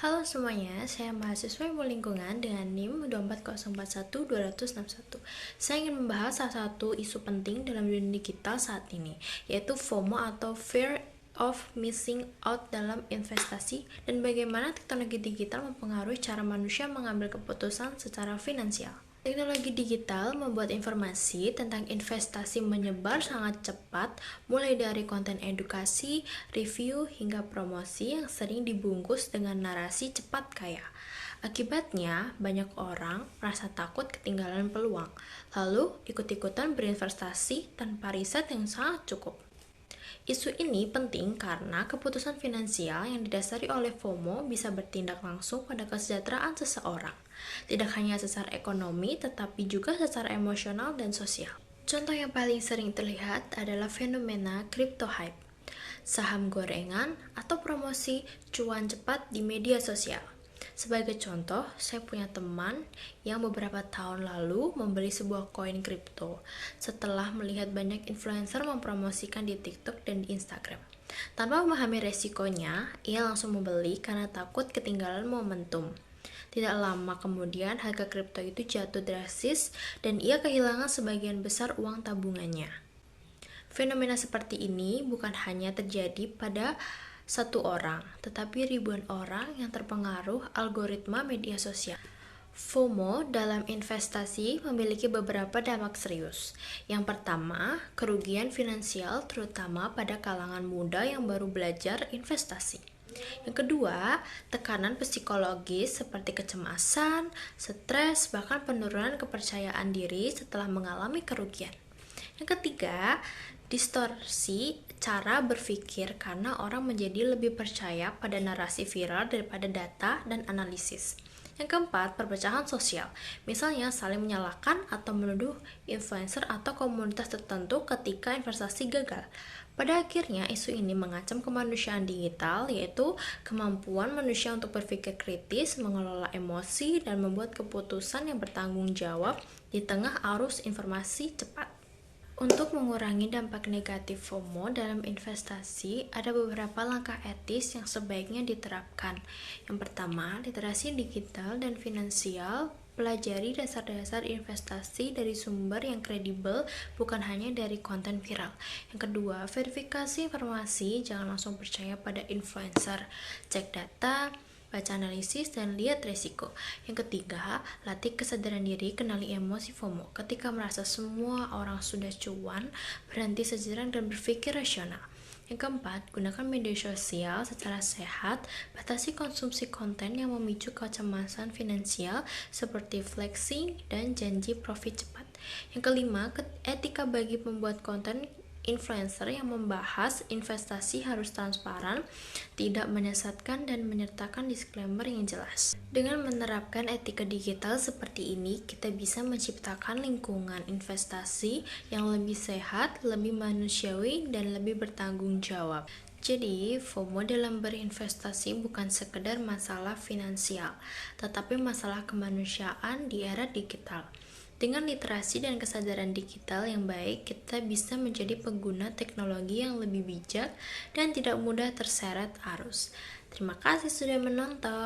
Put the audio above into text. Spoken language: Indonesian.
Halo semuanya, saya mahasiswa ilmu lingkungan dengan NIM 24041-261. Saya ingin membahas salah satu isu penting dalam dunia digital saat ini, yaitu FOMO atau Fear of Missing Out dalam investasi dan bagaimana teknologi digital mempengaruhi cara manusia mengambil keputusan secara finansial. Teknologi digital membuat informasi tentang investasi menyebar sangat cepat, mulai dari konten edukasi, review, hingga promosi yang sering dibungkus dengan narasi cepat kaya. Akibatnya, banyak orang merasa takut ketinggalan peluang, lalu ikut-ikutan berinvestasi tanpa riset yang sangat cukup. Isu ini penting karena keputusan finansial yang didasari oleh FOMO bisa bertindak langsung pada kesejahteraan seseorang, tidak hanya secara ekonomi tetapi juga secara emosional dan sosial. Contoh yang paling sering terlihat adalah fenomena crypto hype, saham gorengan, atau promosi cuan cepat di media sosial. Sebagai contoh, saya punya teman yang beberapa tahun lalu membeli sebuah koin kripto setelah melihat banyak influencer mempromosikan di TikTok dan di Instagram. Tanpa memahami resikonya, ia langsung membeli karena takut ketinggalan momentum. Tidak lama kemudian, harga kripto itu jatuh drastis dan ia kehilangan sebagian besar uang tabungannya. Fenomena seperti ini bukan hanya terjadi pada satu orang, tetapi ribuan orang yang terpengaruh algoritma media sosial. FOMO dalam investasi memiliki beberapa dampak serius. Yang pertama, kerugian finansial terutama pada kalangan muda yang baru belajar investasi. Yang kedua, tekanan psikologis seperti kecemasan, stres, bahkan penurunan kepercayaan diri setelah mengalami kerugian. Yang ketiga, distorsi cara berpikir karena orang menjadi lebih percaya pada narasi viral daripada data dan analisis. Yang keempat, perpecahan sosial, misalnya saling menyalahkan atau menuduh influencer atau komunitas tertentu ketika investasi gagal. Pada akhirnya, isu ini mengancam kemanusiaan digital, yaitu kemampuan manusia untuk berpikir kritis, mengelola emosi, dan membuat keputusan yang bertanggung jawab di tengah arus informasi cepat. Untuk mengurangi dampak negatif FOMO dalam investasi, ada beberapa langkah etis yang sebaiknya diterapkan. Yang pertama, literasi digital dan finansial. Pelajari dasar-dasar investasi dari sumber yang kredibel, bukan hanya dari konten viral. Yang kedua, verifikasi informasi, jangan langsung percaya pada influencer. Cek data, baca analisis, dan lihat resiko. Yang ketiga, latih kesadaran diri, kenali emosi FOMO. Ketika merasa semua orang sudah cuan, berhenti sejenak dan berpikir rasional. Yang keempat, gunakan media sosial secara sehat, batasi konsumsi konten yang memicu kecemasan finansial seperti flexing dan janji profit cepat. Yang kelima, etika bagi pembuat konten. Influencer yang membahas investasi harus transparan, tidak menyesatkan, dan menyertakan disclaimer yang jelas. Dengan menerapkan etika digital seperti ini, kita bisa menciptakan lingkungan investasi yang lebih sehat, lebih manusiawi, dan lebih bertanggung jawab. Jadi, FOMO dalam berinvestasi bukan sekedar masalah finansial, tetapi masalah kemanusiaan di era digital. Dengan literasi dan kesadaran digital yang baik, kita bisa menjadi pengguna teknologi yang lebih bijak dan tidak mudah terseret arus. Terima kasih sudah menonton.